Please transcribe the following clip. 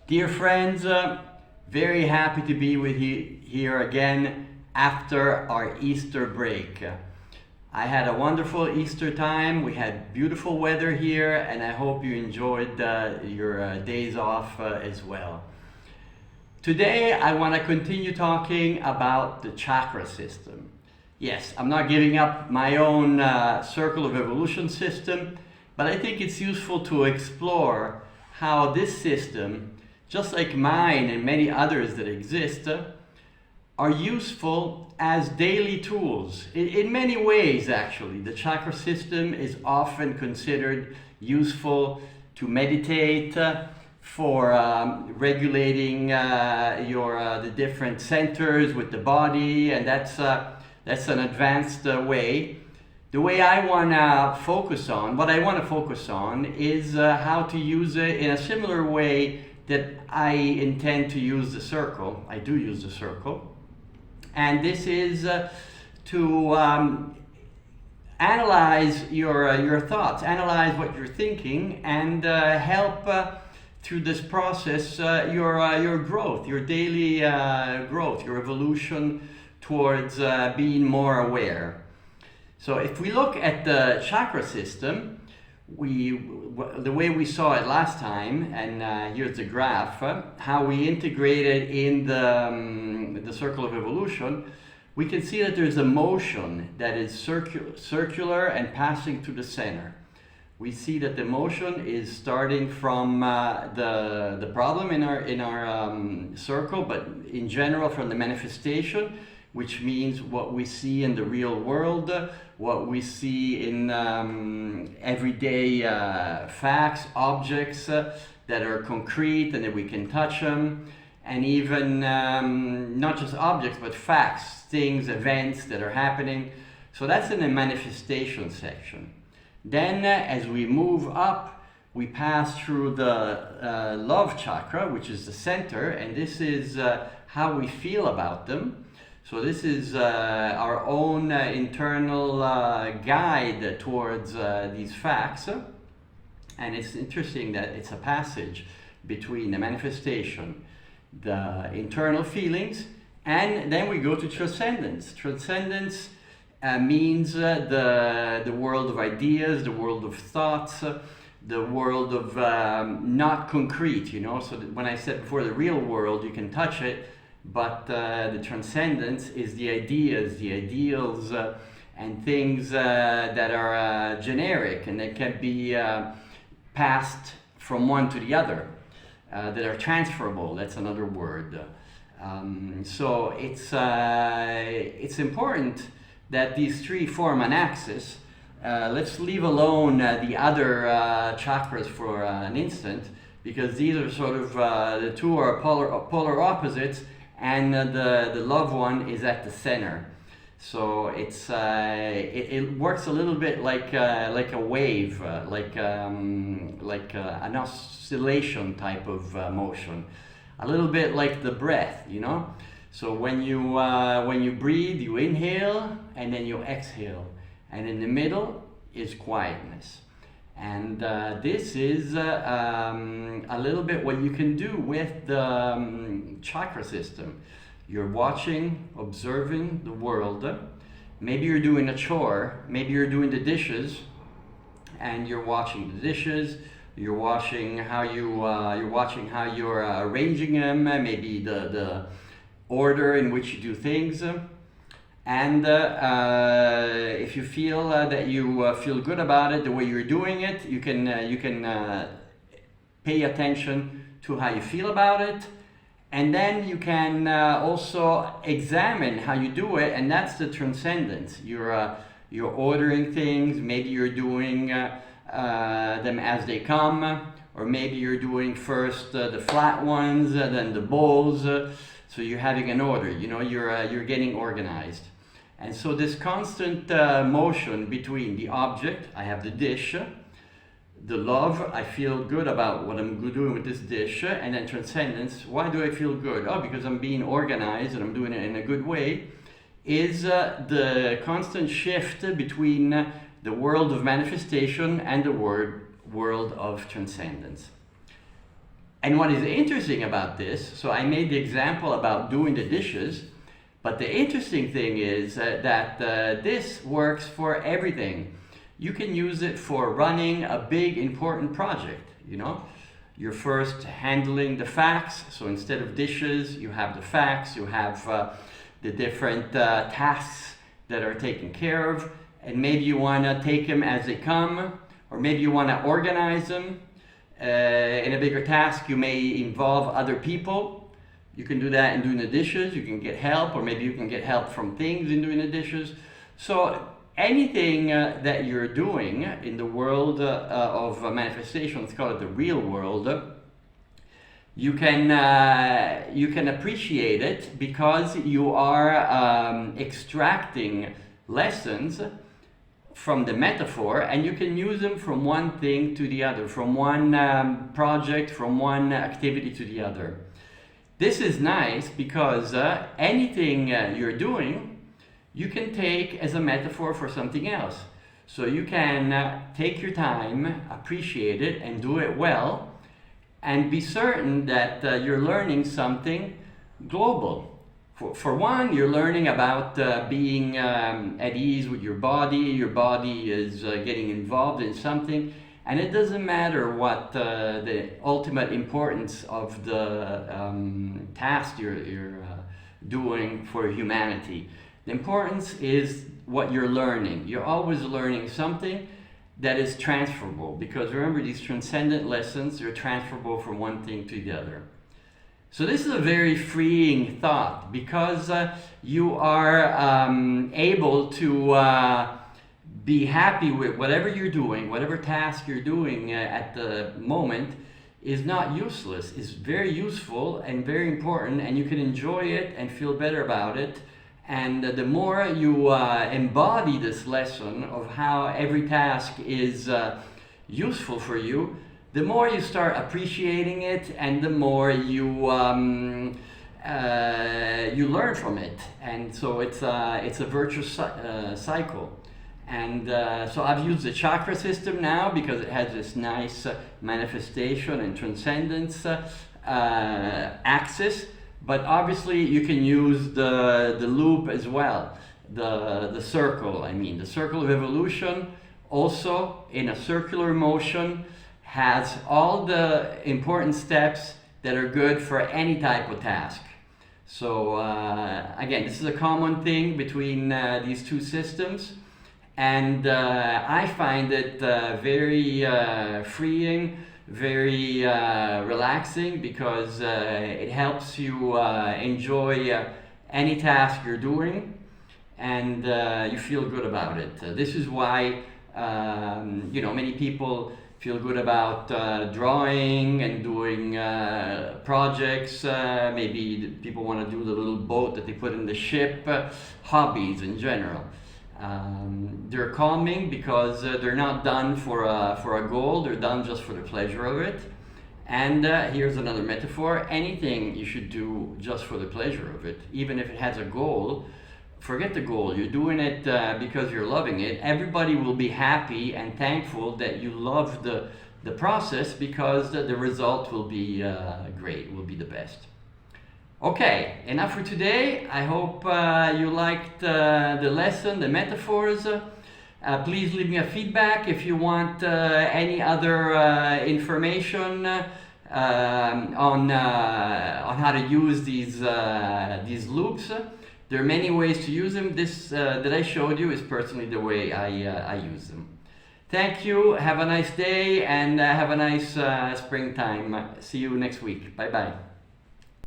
Dear friends, very happy to be with you here again after our Easter break. I had a wonderful Easter time. We had beautiful weather here, and I hope you enjoyed your days off as well. Today, I want to continue talking about the chakra system. Yes, I'm not giving up my own circle of evolution system, but I think it's useful to explore how this system, just like mine and many others that exist, are useful as daily tools. In many ways, actually, the chakra system is often considered useful to meditate, for regulating the different centers with the body, and that's an advanced way. The way I want to focus on, what I want to focus on, is how to use it in a similar way that I intend to use the circle. I do use the circle. And this is to analyze your thoughts, analyze what you're thinking, and help through this process your growth, your daily growth, your evolution towards being more aware. So if we look at the chakra system, the way we saw it last time, and here's the graph, how we integrated in the circle of evolution, we can see that there's a motion that is circular and passing through the center. We see that the motion is starting from the problem in our circle, but in general from the manifestation, which means what we see in the real world, what we see in everyday facts, objects that are concrete and that we can touch them, and even not just objects, but facts, things, events that are happening. So that's in the manifestation section. Then as we move up, we pass through the love chakra, which is the center, and this is how we feel about them. So this is our own internal guide towards these facts. And it's interesting that it's a passage between the manifestation, the internal feelings, and then we go to transcendence. Transcendence means the world of ideas, the world of thoughts, the world of not concrete, you know. So when I said before the real world, you can touch it, but the transcendence is the ideas, the ideals, and things that are generic and that can be passed from one to the other, that are transferable. That's another word. So it's important that these three form an axis. Let's leave alone the other chakras for an instant, because these are sort of the two are polar opposites, and the love one is at the center. So it works a little bit like a wave, like an oscillation type of motion, a little bit like the breath, you know. So when you breathe, you inhale and then you exhale, and in the middle is quietness. And this is a little bit what you can do with the chakra system. You're watching, observing the world. Maybe you're doing a chore, maybe you're doing the dishes, and you're watching the dishes. You're watching how you're arranging them, maybe the order in which you do things. And if you feel that you feel good about it, the way you're doing it, you can pay attention to how you feel about it, and then you can also examine how you do it, and that's the transcendence. You're ordering things. Maybe you're doing them as they come, or maybe you're doing first the flat ones, then the bowls. So you're having an order. You know, you're getting organized. And so this constant motion between the object, I have the dish, the love, I feel good about what I'm doing with this dish, and then transcendence, why do I feel good? Oh, because I'm being organized and I'm doing it in a good way, is the constant shift between the world of manifestation and the world of transcendence. And what is interesting about this, so I made the example about doing the dishes, but the interesting thing is that this works for everything. You can use it for running a big important project, you know. You're first handling the facts, so instead of dishes, you have the facts, you have the different tasks that are taken care of, and maybe you want to take them as they come, or maybe you want to organize them. In a bigger task, you may involve other people. You can do that in doing the dishes. You can get help, or maybe you can get help from things in doing the dishes. So anything that you're doing in the world of manifestation, let's call it the real world, you can appreciate it because you are extracting lessons from the metaphor, and you can use them from one thing to the other, from one project, from one activity to the other. This is nice because anything you're doing, you can take as a metaphor for something else. So you can take your time, appreciate it, and do it well, and be certain that you're learning something global. For one, you're learning about being at ease with your body. Your body is getting involved in something, and it doesn't matter what the ultimate importance of the task you're doing for humanity. The importance is what you're learning. You're always learning something that is transferable, because remember, these transcendent lessons, they're transferable from one thing to the other. So this is a very freeing thought, because you are able to be happy with whatever you're doing, whatever task you're doing at the moment is not useless. It's very useful and very important, and you can enjoy it and feel better about it. And the more you embody this lesson of how every task is useful for you, the more you start appreciating it, and the more you you learn from it. And so it's a virtuous cycle. And so I've used the chakra system now because it has this nice manifestation and transcendence axis. But obviously you can use the loop as well, the circle. I mean, the circle of evolution, also in a circular motion, has all the important steps that are good for any type of task. So again, this is a common thing between these two systems, and I find it very freeing, very relaxing, because it helps you enjoy any task you're doing, and you feel good about it. This is why many people feel good about drawing and doing projects. Maybe people want to do the little boat that they put in the ship. Hobbies in general. They're calming because they're not done for a goal. They're done just for the pleasure of it. And here's another metaphor. Anything you should do just for the pleasure of it, even if it has a goal. Forget the goal. You're doing it because you're loving it. Everybody will be happy and thankful that you love the process, because the result will be great, will be the best. Okay, enough for today. I hope you liked the lesson, the metaphors. Please leave me a feedback if you want any other information on how to use these loops. There are many ways to use them. This that I showed you is personally the way I use them. Thank you. Have a nice day, and have a nice springtime. See you next week. Bye bye.